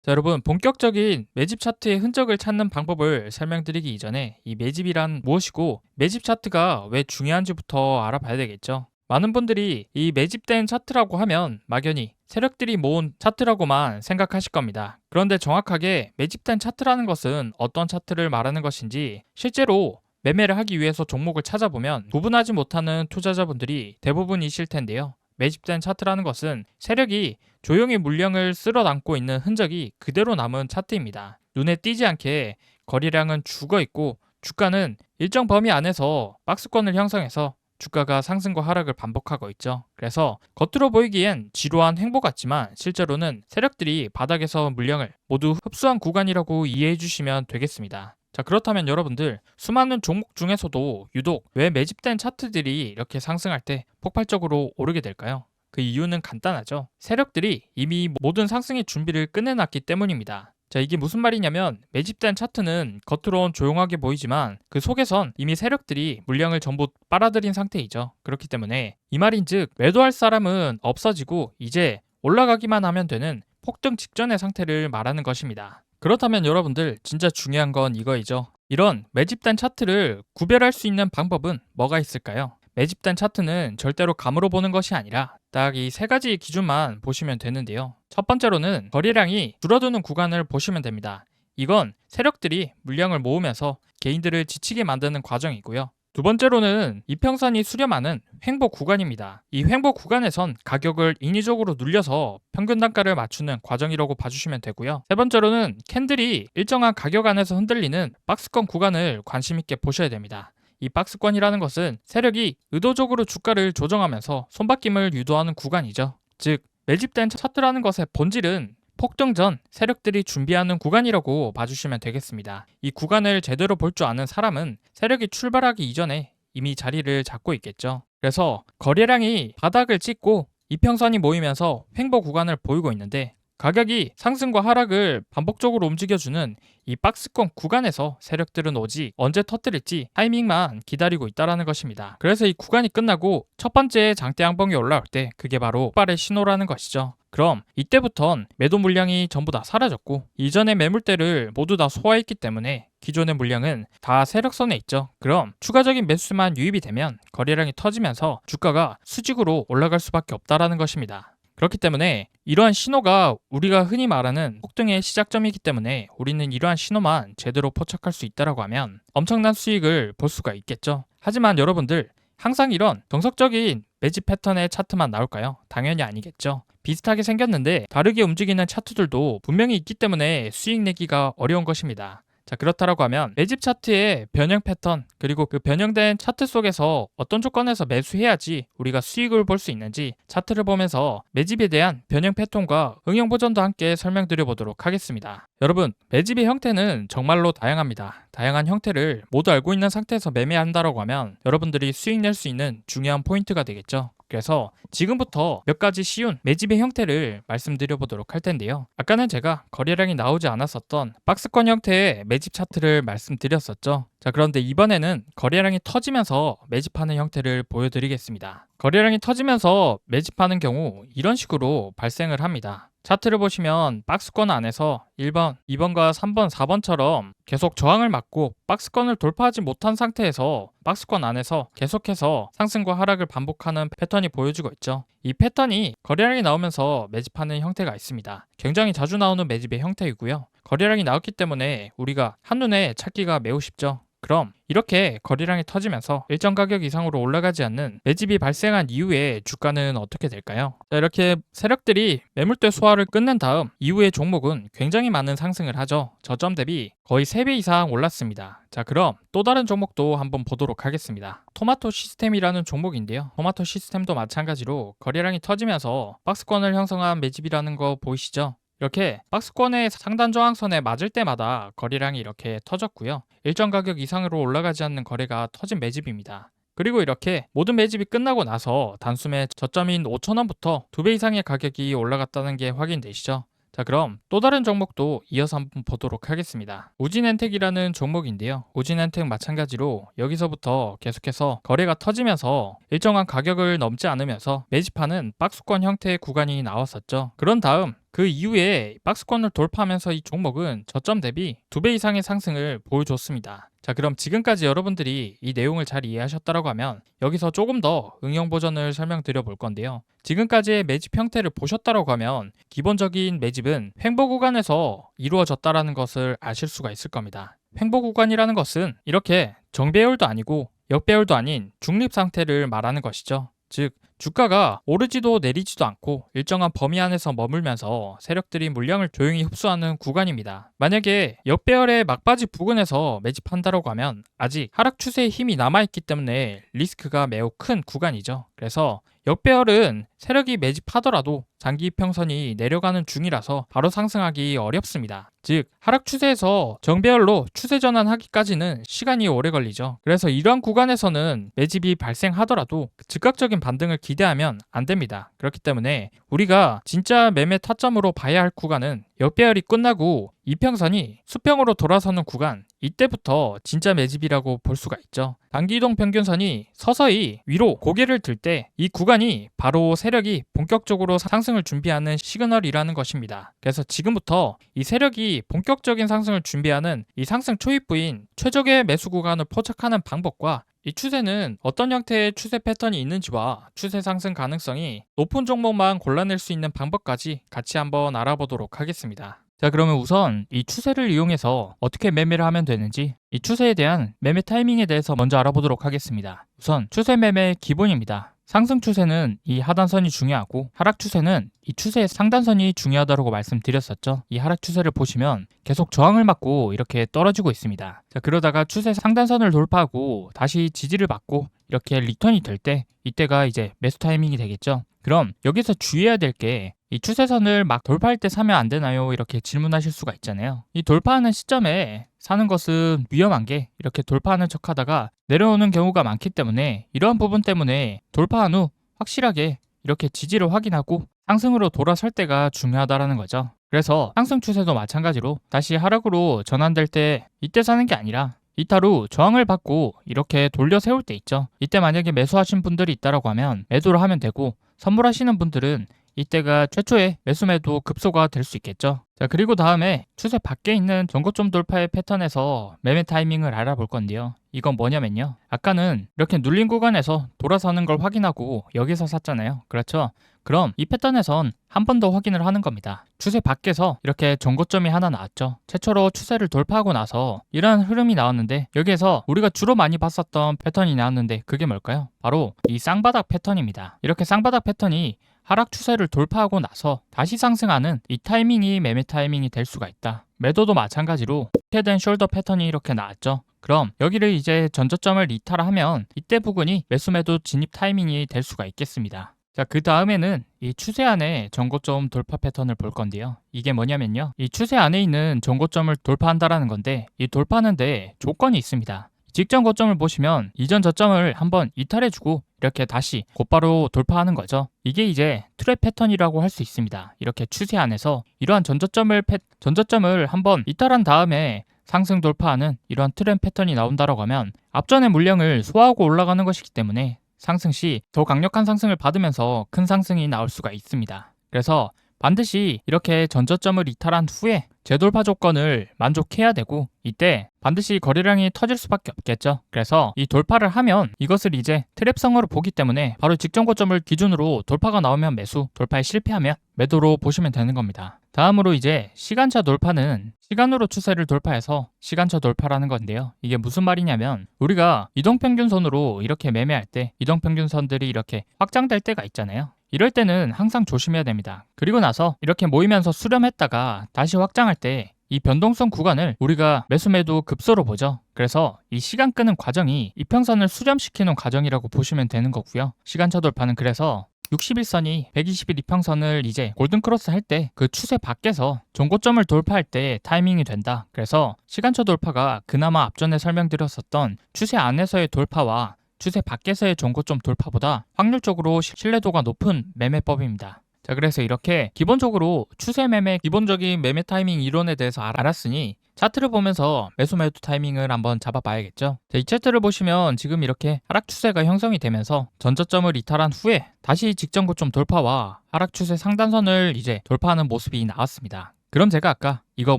자, 여러분, 본격적인 매집 차트의 흔적을 찾는 방법을 설명드리기 이전에 이 매집이란 무엇이고 매집 차트가 왜 중요한지부터 알아봐야 되겠죠. 많은 분들이 이 매집된 차트라고 하면 막연히 세력들이 모은 차트라고만 생각하실 겁니다. 그런데 정확하게 매집된 차트라는 것은 어떤 차트를 말하는 것인지 실제로 매매를 하기 위해서 종목을 찾아보면 구분하지 못하는 투자자분들이 대부분이실 텐데요. 매집된 차트라는 것은 세력이 조용히 물량을 쓸어 담고 있는 흔적이 그대로 남은 차트입니다. 눈에 띄지 않게 거래량은 죽어 있고 주가는 일정 범위 안에서 박스권을 형성해서 주가가 상승과 하락을 반복하고 있죠. 그래서 겉으로 보이기엔 지루한 행보 같지만 실제로는 세력들이 바닥에서 물량을 모두 흡수한 구간이라고 이해해 주시면 되겠습니다. 자, 그렇다면 여러분들 수많은 종목 중에서도 유독 왜 매집된 차트들이 이렇게 상승할 때 폭발적으로 오르게 될까요? 그 이유는 간단하죠. 세력들이 이미 모든 상승의 준비를 끝내놨기 때문입니다. 자, 이게 무슨 말이냐면 매집된 차트는 겉으론 조용하게 보이지만 그 속에선 이미 세력들이 물량을 전부 빨아들인 상태이죠. 그렇기 때문에 이 말인즉 매도할 사람은 없어지고 이제 올라가기만 하면 되는 폭등 직전의 상태를 말하는 것입니다. 그렇다면 여러분들 진짜 중요한 건 이거이죠. 이런 매집된 차트를 구별할 수 있는 방법은 뭐가 있을까요? 매집된 차트는 절대로 감으로 보는 것이 아니라 딱 이 세 가지 기준만 보시면 되는데요. 첫 번째로는 거래량이 줄어드는 구간을 보시면 됩니다. 이건 세력들이 물량을 모으면서 개인들을 지치게 만드는 과정이고요. 두 번째로는 이평선이 수렴하는 횡보 구간입니다. 이 횡보 구간에선 가격을 인위적으로 눌려서 평균 단가를 맞추는 과정이라고 봐주시면 되고요. 세 번째로는 캔들이 일정한 가격 안에서 흔들리는 박스권 구간을 관심 있게 보셔야 됩니다. 이 박스권이라는 것은 세력이 의도적으로 주가를 조정하면서 손바뀜을 유도하는 구간이죠. 즉 매집된 차트라는 것의 본질은 폭등 전 세력들이 준비하는 구간이라고 봐주시면 되겠습니다. 이 구간을 제대로 볼 줄 아는 사람은 세력이 출발하기 이전에 이미 자리를 잡고 있겠죠. 그래서 거래량이 바닥을 찍고 이평선이 모이면서 횡보 구간을 보이고 있는데 가격이 상승과 하락을 반복적으로 움직여주는 이 박스권 구간에서 세력들은 오직 언제 터뜨릴지 타이밍만 기다리고 있다는 것입니다. 그래서 이 구간이 끝나고 첫 번째 장대 양봉이 올라올 때 그게 바로 폭발의 신호라는 것이죠. 그럼 이때부턴 매도 물량이 전부 다 사라졌고 이전의 매물대를 모두 다 소화했기 때문에 기존의 물량은 다 세력선에 있죠. 그럼 추가적인 매수만 유입이 되면 거래량이 터지면서 주가가 수직으로 올라갈 수밖에 없다는 것입니다. 그렇기 때문에 이러한 신호가 우리가 흔히 말하는 폭등의 시작점이기 때문에 우리는 이러한 신호만 제대로 포착할 수 있다고 하면 엄청난 수익을 볼 수가 있겠죠. 하지만 여러분들 항상 이런 정석적인 매집 패턴의 차트만 나올까요? 당연히 아니겠죠. 비슷하게 생겼는데 다르게 움직이는 차트들도 분명히 있기 때문에 수익 내기가 어려운 것입니다. 자, 그렇다라고 하면 매집 차트의 변형 패턴 그리고 그 변형된 차트 속에서 어떤 조건에서 매수해야지 우리가 수익을 볼 수 있는지 차트를 보면서 매집에 대한 변형 패턴과 응용 버전도 함께 설명드려 보도록 하겠습니다. 여러분, 매집의 형태는 정말로 다양합니다. 다양한 형태를 모두 알고 있는 상태에서 매매한다라고 하면 여러분들이 수익 낼 수 있는 중요한 포인트가 되겠죠. 그래서 지금부터 몇 가지 쉬운 매집의 형태를 말씀드려 보도록 할 텐데요. 아까는 제가 거래량이 나오지 않았었던 박스권 형태의 매집 차트를 말씀드렸었죠. 자, 그런데 이번에는 거래량이 터지면서 매집하는 형태를 보여드리겠습니다. 거래량이 터지면서 매집하는 경우 이런 식으로 발생을 합니다. 차트를 보시면 박스권 안에서 1번, 2번과 3번, 4번처럼 계속 저항을 맞고 박스권을 돌파하지 못한 상태에서 박스권 안에서 계속해서 상승과 하락을 반복하는 패턴이 보여지고 있죠. 이 패턴이 거래량이 나오면서 매집하는 형태가 있습니다. 굉장히 자주 나오는 매집의 형태이고요. 거래량이 나왔기 때문에 우리가 한눈에 찾기가 매우 쉽죠. 그럼 이렇게 거래량이 터지면서 일정 가격 이상으로 올라가지 않는 매집이 발생한 이후에 주가는 어떻게 될까요? 자, 이렇게 세력들이 매물대 소화를 끝낸 다음 이후의 종목은 굉장히 많은 상승을 하죠. 저점 대비 거의 3배 이상 올랐습니다. 자, 그럼 또 다른 종목도 한번 보도록 하겠습니다. 토마토 시스템이라는 종목인데요. 토마토 시스템도 마찬가지로 거래량이 터지면서 박스권을 형성한 매집이라는 거 보이시죠? 이렇게 박스권의 상단 저항선에 맞을 때마다 거래량이 이렇게 터졌고요. 일정 가격 이상으로 올라가지 않는 거래가 터진 매집입니다. 그리고 이렇게 모든 매집이 끝나고 나서 단숨에 저점인 5,000원부터 2배 이상의 가격이 올라갔다는 게 확인되시죠? 자, 그럼 또 다른 종목도 이어서 한번 보도록 하겠습니다. 우진엔텍이라는 종목인데요. 우진엔텍 마찬가지로 여기서부터 계속해서 거래가 터지면서 일정한 가격을 넘지 않으면서 매집하는 박스권 형태의 구간이 나왔었죠. 그런 다음 그 이후에 박스권을 돌파하면서 이 종목은 저점 대비 2배 이상의 상승을 보여줬습니다. 자, 그럼 지금까지 여러분들이 이 내용을 잘 이해하셨다라고 하면 여기서 조금 더 응용 버전을 설명드려 볼 건데요. 지금까지의 매집 형태를 보셨다라고 하면 기본적인 매집은 횡보 구간에서 이루어졌다라는 것을 아실 수가 있을 겁니다. 횡보 구간이라는 것은 이렇게 정배열도 아니고 역배열도 아닌 중립 상태를 말하는 것이죠. 즉 주가가 오르지도 내리지도 않고 일정한 범위 안에서 머물면서 세력들이 물량을 조용히 흡수하는 구간입니다. 만약에 역배열의 막바지 부근에서 매집한다고 하면 아직 하락 추세의 힘이 남아있기 때문에 리스크가 매우 큰 구간이죠. 그래서 역배열은 세력이 매집하더라도 장기 이평선이 내려가는 중이라서 바로 상승하기 어렵습니다. 즉 하락 추세에서 정배열로 추세 전환하기까지는 시간이 오래 걸리죠. 그래서 이러한 구간에서는 매집이 발생하더라도 즉각적인 반등을 기대하면 안 됩니다. 그렇기 때문에 우리가 진짜 매매 타점으로 봐야 할 구간은 역배열이 끝나고 이평선이 수평으로 돌아서는 구간, 이때부터 진짜 매집이라고 볼 수가 있죠. 단기이동 평균선이 서서히 위로 고개를 들 때 이 구간이 바로 세력이 본격적으로 상승을 준비하는 시그널이라는 것입니다. 그래서 지금부터 이 세력이 본격적인 상승을 준비하는 이 상승 초입부인 최적의 매수 구간을 포착하는 방법과 이 추세는 어떤 형태의 추세 패턴이 있는지와 추세 상승 가능성이 높은 종목만 골라낼 수 있는 방법까지 같이 한번 알아보도록 하겠습니다. 자, 그러면 우선 이 추세를 이용해서 어떻게 매매를 하면 되는지, 이 추세에 대한 매매 타이밍에 대해서 먼저 알아보도록 하겠습니다. 우선 추세 매매의 기본입니다. 상승 추세는 이 하단선이 중요하고 하락 추세는 이 추세의 상단선이 중요하다고 말씀드렸었죠. 이 하락 추세를 보시면 계속 저항을 맞고 이렇게 떨어지고 있습니다. 자, 그러다가 추세 상단선을 돌파하고 다시 지지를 받고 이렇게 리턴이 될 때 이때가 이제 매수 타이밍이 되겠죠. 그럼 여기서 주의해야 될 게 이 추세선을 막 돌파할 때 사면 안 되나요? 이렇게 질문하실 수가 있잖아요. 이 돌파하는 시점에 사는 것은 위험한 게 이렇게 돌파하는 척 하다가 내려오는 경우가 많기 때문에 이러한 부분 때문에 돌파한 후 확실하게 이렇게 지지를 확인하고 상승으로 돌아설 때가 중요하다라는 거죠. 그래서 상승 추세도 마찬가지로 다시 하락으로 전환될 때 이때 사는 게 아니라 이탈 후 저항을 받고 이렇게 돌려 세울 때 있죠. 이때 만약에 매수하신 분들이 있다라고 하면 매도를 하면 되고, 선물하시는 분들은 이때가 최초의 매수 매도 급소가 될 수 있겠죠. 자, 그리고 다음에 추세 밖에 있는 전고점 돌파의 패턴에서 매매 타이밍을 알아볼 건데요. 이건 뭐냐면요, 아까는 이렇게 눌린 구간에서 돌아서는 걸 확인하고 여기서 샀잖아요. 그렇죠? 그럼 이 패턴에선 한 번 더 확인을 하는 겁니다. 추세 밖에서 이렇게 전고점이 하나 나왔죠. 최초로 추세를 돌파하고 나서 이러한 흐름이 나왔는데, 여기에서 우리가 주로 많이 봤었던 패턴이 나왔는데 그게 뭘까요? 바로 이 쌍바닥 패턴입니다. 이렇게 쌍바닥 패턴이 하락 추세를 돌파하고 나서 다시 상승하는 이 타이밍이 매매 타이밍이 될 수가 있다. 매도도 마찬가지로 헤드 앤 숄더 패턴이 이렇게 나왔죠. 그럼 여기를 이제 전저점을 이탈하면 이때 부근이 매수 매도 진입 타이밍이 될 수가 있겠습니다. 자, 그 다음에는 이 추세 안에 전고점 돌파 패턴을 볼 건데요. 이게 뭐냐면요, 이 추세 안에 있는 전고점을 돌파한다라는 건데, 이 돌파하는데 조건이 있습니다. 직전 고점을 보시면 이전 저점을 한번 이탈해주고 이렇게 다시 곧바로 돌파하는 거죠. 이게 이제 트랩 패턴이라고 할 수 있습니다. 이렇게 추세 안에서 이러한 전저점을 한번 이탈한 다음에 상승 돌파하는 이러한 트렌드 패턴이 나온다라고 하면 앞전의 물량을 소화하고 올라가는 것이기 때문에 상승 시 더 강력한 상승을 받으면서 큰 상승이 나올 수가 있습니다. 그래서 반드시 이렇게 전저점을 이탈한 후에 재돌파 조건을 만족해야 되고, 이때 반드시 거래량이 터질 수밖에 없겠죠. 그래서 이 돌파를 하면 이것을 이제 트랩성으로 보기 때문에 바로 직전 고점을 기준으로 돌파가 나오면 매수, 돌파에 실패하면 매도로 보시면 되는 겁니다. 다음으로 이제 시간차 돌파는 시간으로 추세를 돌파해서 시간차 돌파라는 건데요. 이게 무슨 말이냐면, 우리가 이동평균선으로 이렇게 매매할 때 이동평균선들이 이렇게 확장될 때가 있잖아요. 이럴 때는 항상 조심해야 됩니다. 그리고 나서 이렇게 모이면서 수렴했다가 다시 확장할 때 이 변동성 구간을 우리가 매수 매도 급소로 보죠. 그래서 이 시간 끄는 과정이 이평선을 수렴시키는 과정이라고 보시면 되는 거고요. 시간차 돌파는 그래서 60일선이 120일 이평선을 이제 골든크로스 할 때 그 추세 밖에서 전고점을 돌파할 때 타이밍이 된다. 그래서 시간차 돌파가 그나마 앞전에 설명드렸었던 추세 안에서의 돌파와 추세 밖에서의 전고점 돌파보다 확률적으로 신뢰도가 높은 매매법입니다. 자, 그래서 이렇게 기본적으로 추세 매매 기본적인 매매 타이밍 이론에 대해서 알았으니 차트를 보면서 매수 매도 타이밍을 한번 잡아봐야겠죠. 자, 이 차트를 보시면 지금 이렇게 하락 추세가 형성이 되면서 전저점을 이탈한 후에 다시 직전 고점 돌파와 하락 추세 상단선을 이제 돌파하는 모습이 나왔습니다. 그럼 제가 아까 이거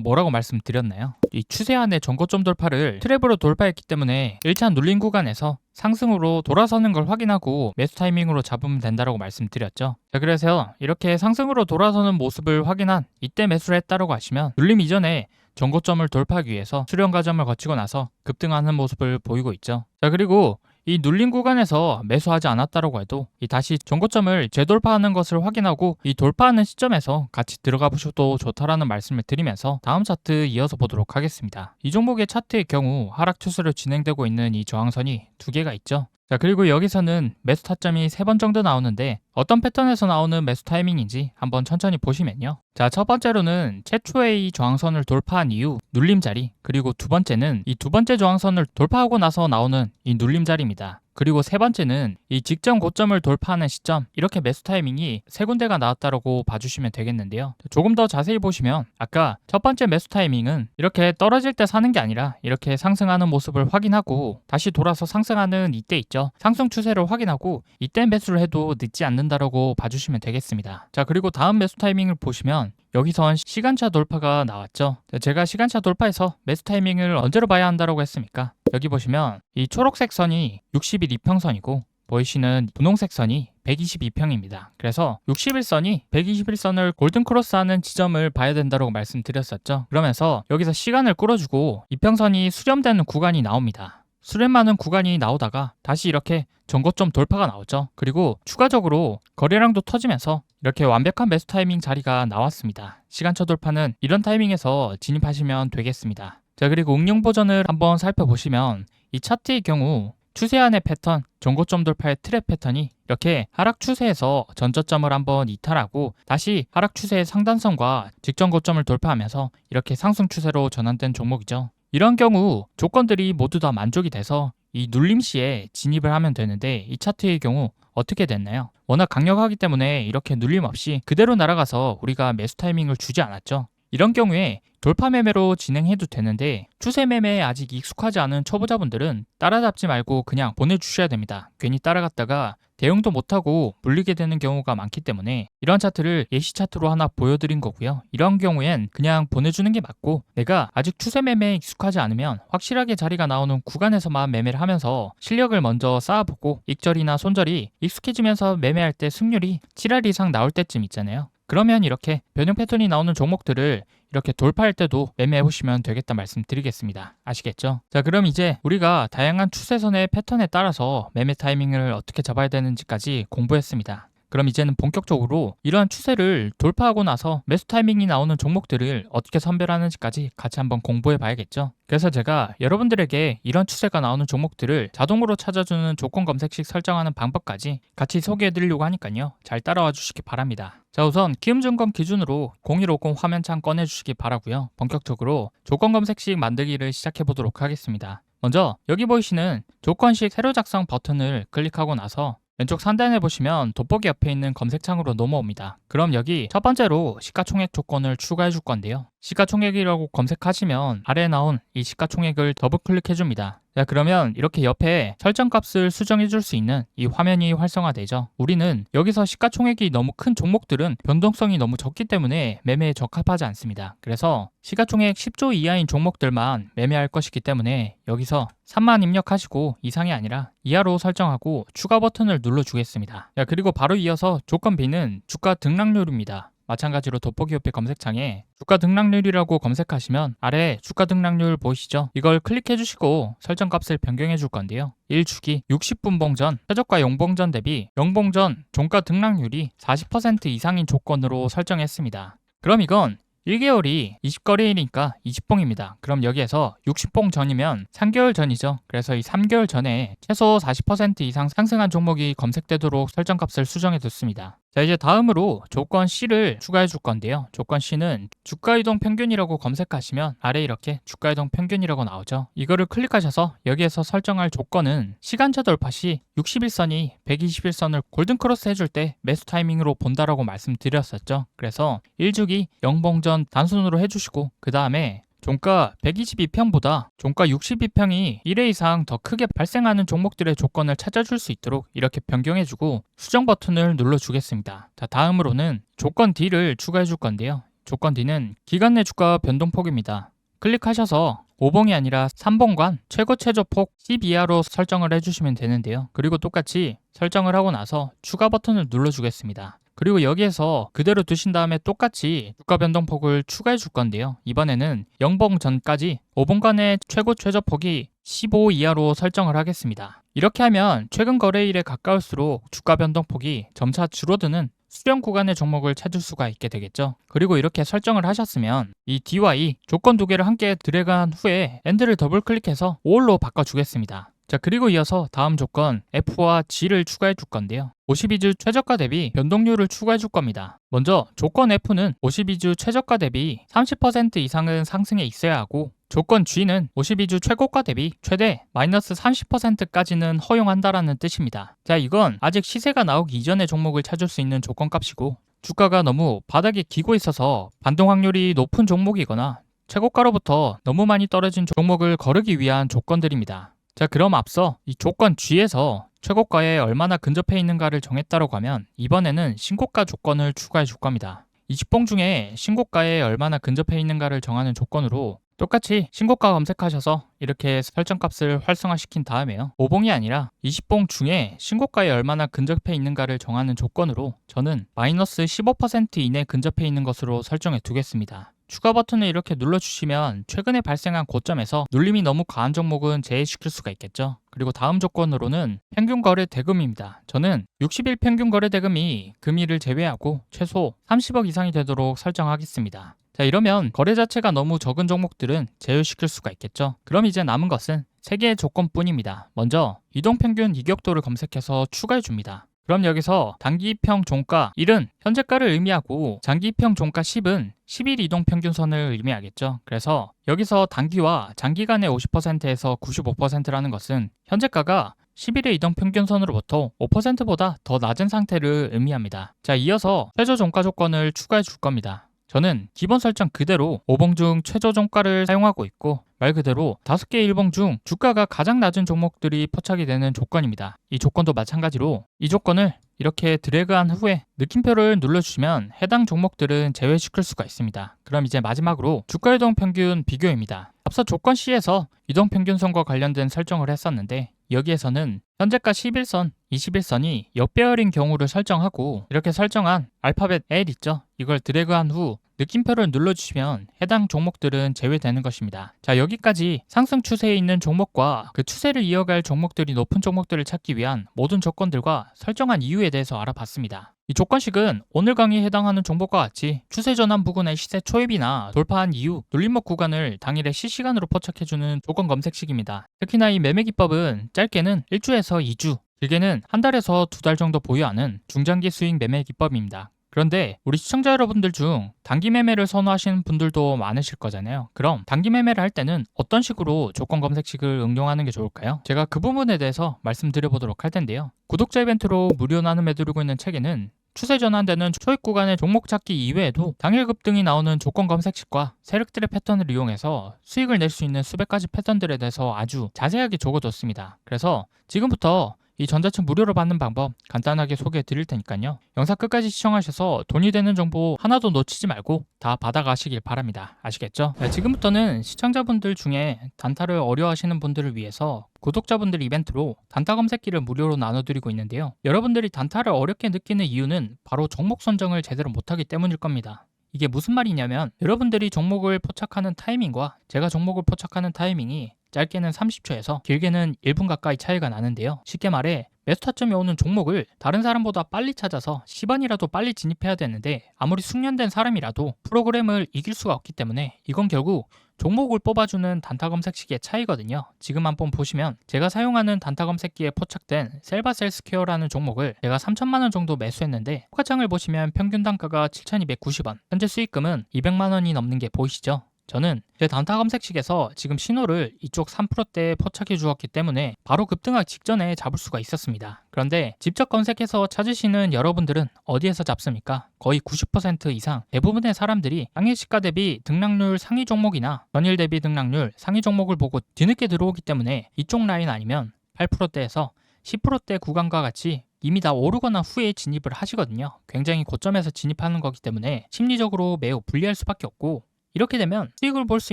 뭐라고 말씀드렸나요? 이 추세안의 전고점 돌파를 트랩으로 돌파했기 때문에 1차 눌린 구간에서 상승으로 돌아서는 걸 확인하고 매수 타이밍으로 잡으면 된다고 말씀드렸죠. 자, 그래서 이렇게 상승으로 돌아서는 모습을 확인한 이때 매수를 했다라고 하시면 눌림 이전에 전고점을 돌파하기 위해서 수렴 과정을 거치고 나서 급등하는 모습을 보이고 있죠. 자, 그리고 이 눌린 구간에서 매수하지 않았다라고 해도 이 다시 전고점을 재돌파하는 것을 확인하고 이 돌파하는 시점에서 같이 들어가 보셔도 좋다라는 말씀을 드리면서 다음 차트 이어서 보도록 하겠습니다. 이 종목의 차트의 경우 하락 추세로 진행되고 있는 이 저항선이 두 개가 있죠. 자, 그리고 여기서는 매수 타점이 3번 정도 나오는데 어떤 패턴에서 나오는 매수 타이밍인지 한번 천천히 보시면요. 자, 첫 번째로는 최초의 이 저항선을 돌파한 이후 눌림 자리, 그리고 두 번째는 이 두 번째 저항선을 돌파하고 나서 나오는 이 눌림 자리입니다. 그리고 세 번째는 이 직전 고점을 돌파하는 시점, 이렇게 매수 타이밍이 세 군데가 나왔다라고 봐주시면 되겠는데요. 조금 더 자세히 보시면 아까 첫 번째 매수 타이밍은 이렇게 떨어질 때 사는 게 아니라 이렇게 상승하는 모습을 확인하고 다시 돌아서 상승하는 이때 있죠. 상승 추세를 확인하고 이때 매수를 해도 늦지 않는다라고 봐주시면 되겠습니다. 자, 그리고 다음 매수 타이밍을 보시면 여기선 시간차 돌파가 나왔죠. 제가 시간차 돌파에서 매수 타이밍을 언제로 봐야 한다고 했습니까? 여기 보시면 이 초록색 선이 60일 이평선이고 보이시는 분홍색 선이 122평입니다. 그래서 61선이 121선을 골든 크로스하는 지점을 봐야 된다고 말씀드렸었죠. 그러면서 여기서 시간을 끌어주고 이평선이 수렴되는 구간이 나옵니다. 수렴하는 구간이 나오다가 다시 이렇게 전고점 돌파가 나오죠. 그리고 추가적으로 거래량도 터지면서 이렇게 완벽한 매수 타이밍 자리가 나왔습니다. 시간차 돌파는 이런 타이밍에서 진입하시면 되겠습니다. 자, 그리고 응용 버전을 한번 살펴보시면 이 차트의 경우 추세안의 패턴, 전고점 돌파의 트랩 패턴이 이렇게 하락 추세에서 전저점을 한번 이탈하고 다시 하락 추세의 상단선과 직전 고점을 돌파하면서 이렇게 상승 추세로 전환된 종목이죠. 이런 경우 조건들이 모두 다 만족이 돼서 이 눌림 시에 진입을 하면 되는데 이 차트의 경우 어떻게 됐나요? 워낙 강력하기 때문에 이렇게 눌림 없이 그대로 날아가서 우리가 매수 타이밍을 주지 않았죠. 이런 경우에 돌파 매매로 진행해도 되는데 추세 매매에 아직 익숙하지 않은 초보자분들은 따라잡지 말고 그냥 보내주셔야 됩니다. 괜히 따라갔다가 대응도 못하고 물리게 되는 경우가 많기 때문에 이런 차트를 예시 차트로 하나 보여드린 거고요. 이런 경우엔 그냥 보내주는 게 맞고 내가 아직 추세 매매에 익숙하지 않으면 확실하게 자리가 나오는 구간에서만 매매를 하면서 실력을 먼저 쌓아보고 익절이나 손절이 익숙해지면서 매매할 때 승률이 7할 이상 나올 때쯤 있잖아요. 그러면 이렇게 변형 패턴이 나오는 종목들을 이렇게 돌파할 때도 매매해 보시면 되겠다 말씀드리겠습니다. 아시겠죠? 자, 그럼 이제 우리가 다양한 추세선의 패턴에 따라서 매매 타이밍을 어떻게 잡아야 되는지까지 공부했습니다. 그럼 이제는 본격적으로 이러한 추세를 돌파하고 나서 매수 타이밍이 나오는 종목들을 어떻게 선별하는지까지 같이 한번 공부해 봐야겠죠. 그래서 제가 여러분들에게 이런 추세가 나오는 종목들을 자동으로 찾아주는 조건 검색식 설정하는 방법까지 같이 소개해 드리려고 하니까요. 잘 따라와 주시기 바랍니다. 자, 우선 키움증권 기준으로 0150 화면창 꺼내 주시기 바라고요. 본격적으로 조건 검색식 만들기를 시작해 보도록 하겠습니다. 먼저 여기 보이시는 조건식 세로 작성 버튼을 클릭하고 나서 왼쪽 상단에 보시면 돋보기 옆에 있는 검색창으로 넘어옵니다. 그럼 여기 첫 번째로 시가총액 조건을 추가해 줄 건데요. 시가총액이라고 검색하시면 아래에 나온 이 시가총액을 더블 클릭해 줍니다. 자, 그러면 이렇게 옆에 설정값을 수정해 줄 수 있는 이 화면이 활성화되죠. 우리는 여기서 시가총액이 너무 큰 종목들은 변동성이 너무 적기 때문에 매매에 적합하지 않습니다. 그래서 시가총액 10조 이하인 종목들만 매매할 것이기 때문에 여기서 3만 입력하시고 이상이 아니라 이하로 설정하고 추가 버튼을 눌러주겠습니다. 자, 그리고 바로 이어서 조건 B는 주가 등락률입니다. 마찬가지로 돋보기 옆에 검색창에 주가 등락률이라고 검색하시면 아래에 주가 등락률 보이시죠? 이걸 클릭해 주시고 설정값을 변경해 줄 건데요. 1주기 60분봉 전 최저가 용봉 전 대비 용봉 전 종가 등락률이 40% 이상인 조건으로 설정했습니다. 그럼 이건 1개월이 20거래일이니까 20봉입니다. 그럼 여기에서 60봉 전이면 3개월 전이죠. 그래서 이 3개월 전에 최소 40% 이상 상승한 종목이 검색되도록 설정값을 수정해 뒀습니다. 자, 이제 다음으로 조건 C를 추가해 줄 건데요. 조건 C는 주가 이동 평균이라고 검색하시면 아래 이렇게 주가 이동 평균이라고 나오죠. 이거를 클릭하셔서 여기에서 설정할 조건은 시간차 돌파 시 60일선이 120일선을 골든 크로스 해줄 때 매수 타이밍으로 본다라고 말씀드렸었죠. 그래서 1주기 영봉전 단순으로 해주시고 그 다음에 종가 122평보다 종가 62평이 1회 이상 더 크게 발생하는 종목들의 조건을 찾아줄 수 있도록 이렇게 변경해주고 수정 버튼을 눌러주겠습니다. 자, 다음으로는 조건 D를 추가해 줄 건데요. 조건 D는 기간 내 주가 변동폭입니다. 클릭하셔서 5봉이 아니라 3봉간 최고 최저폭 10 이하로 설정을 해주시면 되는데요. 그리고 똑같이 설정을 하고 나서 추가 버튼을 눌러주겠습니다. 그리고 여기에서 그대로 두신 다음에 똑같이 주가 변동폭을 추가해 줄 건데요. 이번에는 0봉 전까지 5봉간의 최고 최저폭이 15 이하로 설정을 하겠습니다. 이렇게 하면 최근 거래일에 가까울수록 주가 변동폭이 점차 줄어드는 수렴 구간의 종목을 찾을 수가 있게 되겠죠. 그리고 이렇게 설정을 하셨으면 이 D와 E 조건 두 개를 함께 드래그한 후에 엔드를 더블 클릭해서 5월로 바꿔주겠습니다. 자, 그리고 이어서 다음 조건 F와 G를 추가해 줄 건데요. 52주 최저가 대비 변동률을 추가해 줄 겁니다. 먼저 조건 F는 52주 최저가 대비 30% 이상은 상승해 있어야 하고 조건 G는 52주 최고가 대비 최대 마이너스 30%까지는 허용한다라는 뜻입니다. 자, 이건 아직 시세가 나오기 이전의 종목을 찾을 수 있는 조건값이고 주가가 너무 바닥에 기고 있어서 반동 확률이 높은 종목이거나 최고가로부터 너무 많이 떨어진 종목을 거르기 위한 조건들입니다. 자, 그럼 앞서 이 조건 G에서 최고가에 얼마나 근접해 있는가를 정했다고 하면 이번에는 신고가 조건을 추가해 줄 겁니다. 20봉 중에 신고가에 얼마나 근접해 있는가를 정하는 조건으로 똑같이 신고가 검색하셔서 이렇게 설정값을 활성화시킨 다음에요. 5봉이 아니라 20봉 중에 신고가에 얼마나 근접해 있는가를 정하는 조건으로 저는 마이너스 15% 이내 근접해 있는 것으로 설정해 두겠습니다. 추가 버튼을 이렇게 눌러주시면 최근에 발생한 고점에서 눌림이 너무 과한 종목은 제외시킬 수가 있겠죠. 그리고 다음 조건으로는 평균 거래 대금입니다. 저는 60일 평균 거래 대금이 금일을 제외하고 최소 30억 이상이 되도록 설정하겠습니다. 자, 이러면 거래 자체가 너무 적은 종목들은 제외시킬 수가 있겠죠. 그럼 이제 남은 것은 3개의 조건뿐입니다. 먼저 이동평균 이격도를 검색해서 추가해 줍니다. 그럼 여기서 단기평 종가 1은 현재가를 의미하고 장기평 종가 10은 10일 이동평균선을 의미하겠죠. 그래서 여기서 단기와 장기간의 50%에서 95%라는 것은 현재가가 10일의 이동평균선으로부터 5%보다 더 낮은 상태를 의미합니다. 자, 이어서 최저 종가 조건을 추가해 줄 겁니다. 저는 기본 설정 그대로 5봉 중 최저 종가를 사용하고 있고 말 그대로 5개의 1봉 중 주가가 가장 낮은 종목들이 포착이 되는 조건입니다. 이 조건도 마찬가지로 이 조건을 이렇게 드래그한 후에 느낌표를 눌러주시면 해당 종목들은 제외시킬 수가 있습니다. 그럼 이제 마지막으로 주가 이동 평균 비교입니다. 앞서 조건 C에서 이동 평균선과 관련된 설정을 했었는데 여기에서는 현재가 11선, 21선이 역배열인 경우를 설정하고 이렇게 설정한 알파벳 L 있죠? 이걸 드래그한 후 느낌표를 눌러주시면 해당 종목들은 제외되는 것입니다. 자, 여기까지 상승 추세에 있는 종목과 그 추세를 이어갈 종목들이 높은 종목들을 찾기 위한 모든 조건들과 설정한 이유에 대해서 알아봤습니다. 이 조건식은 오늘 강의에 해당하는 종목과 같이 추세 전환 부근의 시세 초입이나 돌파한 이후 눌림목 구간을 당일에 실시간으로 포착해주는 조건 검색식입니다. 특히나 이 매매 기법은 짧게는 1주에서 2주, 길게는 한 달에서 2달 정도 보유하는 중장기 수익 매매 기법입니다. 그런데 우리 시청자 여러분들 중 단기 매매를 선호하시는 분들도 많으실 거잖아요. 그럼 단기 매매를 할 때는 어떤 식으로 조건 검색식을 응용하는 게 좋을까요? 제가 그 부분에 대해서 말씀드려보도록 할 텐데요. 구독자 이벤트로 무료 나눔해드리고 있는 책에는 추세 전환되는 초입 구간의 종목 찾기 이외에도 당일 급등이 나오는 조건 검색식과 세력들의 패턴을 이용해서 수익을 낼 수 있는 수백 가지 패턴들에 대해서 아주 자세하게 적어뒀습니다. 그래서 지금부터 이 전자책 무료로 받는 방법 간단하게 소개해 드릴 테니까요. 영상 끝까지 시청하셔서 돈이 되는 정보 하나도 놓치지 말고 다 받아가시길 바랍니다. 아시겠죠? 네, 지금부터는 시청자분들 중에 단타를 어려워하시는 분들을 위해서 구독자분들 이벤트로 단타 검색기를 무료로 나눠드리고 있는데요. 여러분들이 단타를 어렵게 느끼는 이유는 바로 종목 선정을 제대로 못하기 때문일 겁니다. 이게 무슨 말이냐면 여러분들이 종목을 포착하는 타이밍과 제가 종목을 포착하는 타이밍이 짧게는 30초에서 길게는 1분 가까이 차이가 나는데요. 쉽게 말해 매수 타점이 오는 종목을 다른 사람보다 빨리 찾아서 10원이라도 빨리 진입해야 되는데 아무리 숙련된 사람이라도 프로그램을 이길 수가 없기 때문에 이건 결국 종목을 뽑아주는 단타 검색식의 차이거든요. 지금 한번 보시면 제가 사용하는 단타 검색기에 포착된 셀바셀스퀘어라는 종목을 제가 3천만 원 정도 매수했는데 호가창을 보시면 평균 단가가 7,290원, 현재 수익금은 200만 원이 넘는 게 보이시죠? 저는 제 단타 검색식에서 지금 신호를 이쪽 3%대에 포착해 주었기 때문에 바로 급등하기 직전에 잡을 수가 있었습니다. 그런데 직접 검색해서 찾으시는 여러분들은 어디에서 잡습니까? 거의 90% 이상 대부분의 사람들이 당일 시가 대비 등락률 상위 종목이나 전일 대비 등락률 상위 종목을 보고 뒤늦게 들어오기 때문에 이쪽 라인 아니면 8%대에서 10%대 구간과 같이 이미 다 오르거나 후에 진입을 하시거든요. 굉장히 고점에서 진입하는 거기 때문에 심리적으로 매우 불리할 수밖에 없고, 이렇게 되면 수익을 볼 수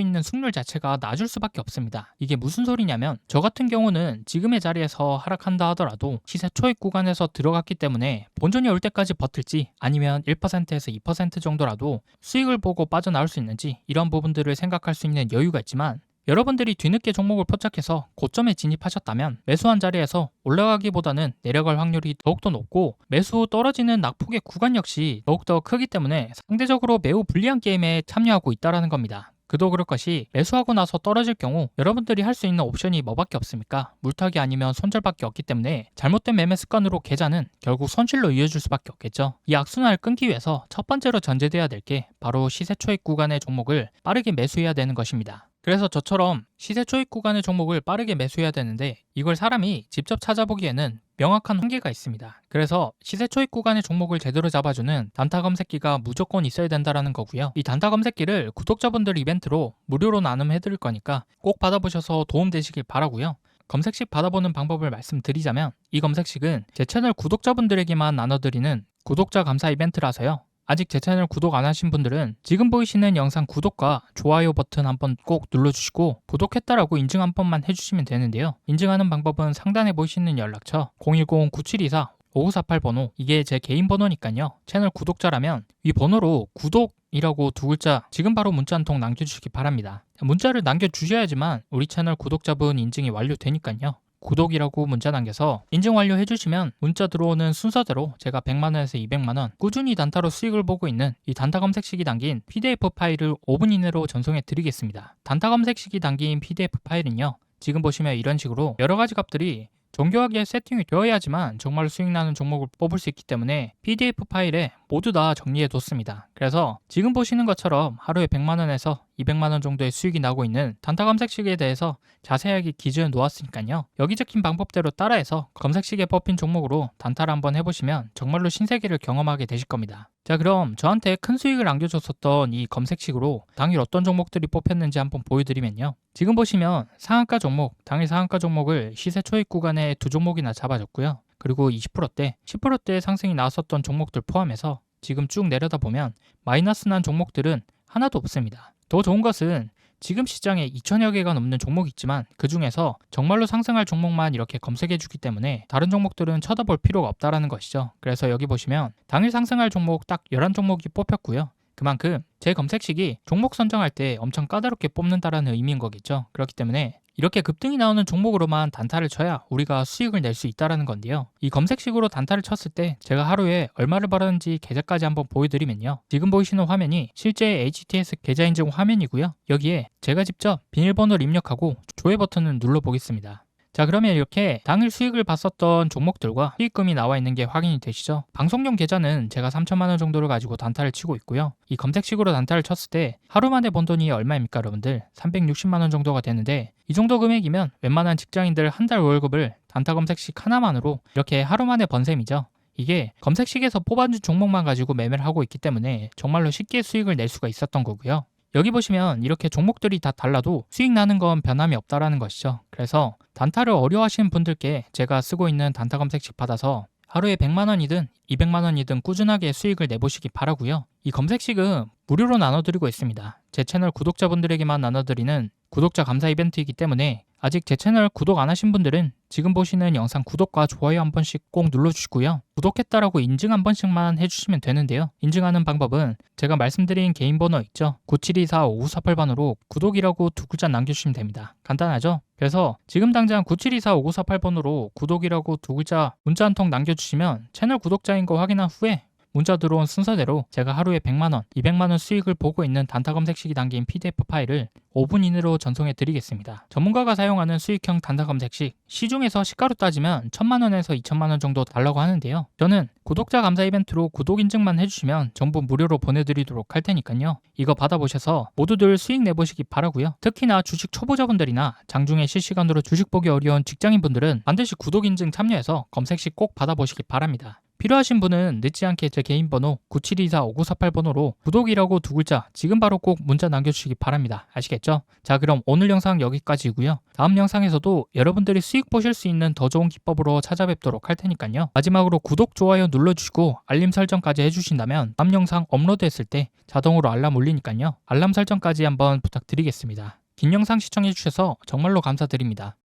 있는 승률 자체가 낮을 수밖에 없습니다. 이게 무슨 소리냐면 저 같은 경우는 지금의 자리에서 하락한다 하더라도 시세 초입 구간에서 들어갔기 때문에 본전이 올 때까지 버틸지 아니면 1%에서 2% 정도라도 수익을 보고 빠져나올 수 있는지 이런 부분들을 생각할 수 있는 여유가 있지만, 여러분들이 뒤늦게 종목을 포착해서 고점에 진입하셨다면 매수한 자리에서 올라가기보다는 내려갈 확률이 더욱더 높고 매수 후 떨어지는 낙폭의 구간 역시 더욱더 크기 때문에 상대적으로 매우 불리한 게임에 참여하고 있다는 겁니다. 그도 그럴 것이 매수하고 나서 떨어질 경우 여러분들이 할 수 있는 옵션이 뭐밖에 없습니까? 물타기 아니면 손절밖에 없기 때문에 잘못된 매매 습관으로 계좌는 결국 손실로 이어질 수밖에 없겠죠. 이 악순환을 끊기 위해서 첫 번째로 전제돼야 될 게 바로 시세 초입 구간의 종목을 빠르게 매수해야 되는 것입니다. 그래서 저처럼 시세 초입 구간의 종목을 빠르게 매수해야 되는데 이걸 사람이 직접 찾아보기에는 명확한 한계가 있습니다. 그래서 시세 초입 구간의 종목을 제대로 잡아주는 단타 검색기가 무조건 있어야 된다는 거고요. 이 단타 검색기를 구독자분들 이벤트로 무료로 나눔해드릴 거니까 꼭 받아보셔서 도움되시길 바라고요. 검색식 받아보는 방법을 말씀드리자면 이 검색식은 제 채널 구독자분들에게만 나눠드리는 구독자 감사 이벤트라서요. 아직 제 채널 구독 안 하신 분들은 지금 보이시는 영상 구독과 좋아요 버튼 한번 꼭 눌러주시고 구독했다라고 인증 한 번만 해주시면 되는데요. 인증하는 방법은 상단에 보이시는 연락처 010-9724-5948 번호, 이게 제 개인 번호니까요. 채널 구독자라면 위 번호로 구독이라고 두 글자 지금 바로 문자 한 통 남겨주시기 바랍니다. 문자를 남겨주셔야지만 우리 채널 구독자분 인증이 완료되니까요. 구독이라고 문자 남겨서 인증 완료해 주시면 문자 들어오는 순서대로 제가 100만원에서 200만원 꾸준히 단타로 수익을 보고 있는 이 단타 검색식이 담긴 PDF 파일을 5분 이내로 전송해 드리겠습니다. 단타 검색식이 담긴 PDF 파일은요, 지금 보시면 이런 식으로 여러 가지 값들이 정교하게 세팅이 되어야지만 정말 수익 나는 종목을 뽑을 수 있기 때문에 PDF 파일에 모두 다 정리해 뒀습니다. 그래서 지금 보시는 것처럼 하루에 100만원에서 200만원 정도의 수익이 나고 있는 단타 검색식에 대해서 자세하게 기준을 놓았으니까요. 여기 적힌 방법대로 따라해서 검색식에 뽑힌 종목으로 단타를 한번 해보시면 정말로 신세계를 경험하게 되실 겁니다. 자, 그럼 저한테 큰 수익을 안겨줬었던 이 검색식으로 당일 어떤 종목들이 뽑혔는지 한번 보여드리면요. 지금 보시면 상한가 종목, 당일 상한가 종목을 시세 초입 구간에 두 종목이나 잡아줬고요. 그리고 20%대, 10%대 상승이 나왔었던 종목들 포함해서 지금 쭉 내려다보면 마이너스 난 종목들은 하나도 없습니다. 더 좋은 것은 지금 시장에 2천여 개가 넘는 종목이 있지만 그 중에서 정말로 상승할 종목만 이렇게 검색해 주기 때문에 다른 종목들은 쳐다볼 필요가 없다라는 것이죠. 그래서 여기 보시면 당일 상승할 종목 딱 11종목이 뽑혔고요. 그만큼 제 검색식이 종목 선정할 때 엄청 까다롭게 뽑는다라는 의미인 거겠죠. 그렇기 때문에 이렇게 급등이 나오는 종목으로만 단타를 쳐야 우리가 수익을 낼 수 있다는 건데요. 이 검색식으로 단타를 쳤을 때 제가 하루에 얼마를 벌었는지 계좌까지 한번 보여드리면요. 지금 보이시는 화면이 실제 HTS 계좌 인증 화면이고요. 여기에 제가 직접 비밀번호를 입력하고 조회 버튼을 눌러보겠습니다. 자, 그러면 이렇게 당일 수익을 봤었던 종목들과 수익금이 나와 있는 게 확인이 되시죠? 방송용 계좌는 제가 3천만 원 정도를 가지고 단타를 치고 있고요. 이 검색식으로 단타를 쳤을 때 하루 만에 번 돈이 얼마입니까, 여러분들? 360만 원 정도가 되는데 이 정도 금액이면 웬만한 직장인들 한 달 월급을 단타 검색식 하나만으로 이렇게 하루 만에 번 셈이죠. 이게 검색식에서 뽑아준 종목만 가지고 매매를 하고 있기 때문에 정말로 쉽게 수익을 낼 수가 있었던 거고요. 여기 보시면 이렇게 종목들이 다 달라도 수익 나는 건 변함이 없다라는 것이죠. 그래서 단타를 어려워하시는 분들께 제가 쓰고 있는 단타 검색식 받아서 하루에 100만 원이든 200만 원이든 꾸준하게 수익을 내보시기 바라고요. 이 검색식은 무료로 나눠드리고 있습니다. 제 채널 구독자분들에게만 나눠드리는 구독자 감사 이벤트이기 때문에 아직 제 채널 구독 안 하신 분들은 지금 보시는 영상 구독과 좋아요 한 번씩 꼭 눌러주시고요. 구독했다라고 인증 한 번씩만 해주시면 되는데요. 인증하는 방법은 제가 말씀드린 개인 번호 있죠? 9724-5948번으로 구독이라고 두 글자 남겨주시면 됩니다. 간단하죠? 그래서 지금 당장 9724-5948번으로 구독이라고 두 글자 문자 한 통 남겨주시면 채널 구독자인 거 확인한 후에 문자 들어온 순서대로 제가 하루에 100만원, 200만원 수익을 보고 있는 단타 검색식이 담긴 PDF 파일을 5분 이내로 전송해 드리겠습니다. 전문가가 사용하는 수익형 단타 검색식, 시중에서 시가로 따지면 1000만원에서 2000만원 정도 달라고 하는데요. 저는 구독자 감사 이벤트로 구독 인증만 해주시면 전부 무료로 보내드리도록 할 테니까요. 이거 받아보셔서 모두들 수익 내보시기 바라고요. 특히나 주식 초보자분들이나 장중에 실시간으로 주식 보기 어려운 직장인분들은 반드시 구독 인증 참여해서 검색식 꼭 받아보시기 바랍니다. 필요하신 분은 늦지 않게 제 개인 번호 9724-5948번호로 구독이라고 두 글자 지금 바로 꼭 문자 남겨주시기 바랍니다. 아시겠죠? 자, 그럼 오늘 영상 여기까지고요. 다음 영상에서도 여러분들이 수익 보실 수 있는 더 좋은 기법으로 찾아뵙도록 할 테니까요. 마지막으로 구독, 좋아요 눌러주시고 알림 설정까지 해주신다면 다음 영상 업로드했을 때 자동으로 알람 울리니까요. 알람 설정까지 한번 부탁드리겠습니다. 긴 영상 시청해주셔서 정말로 감사드립니다.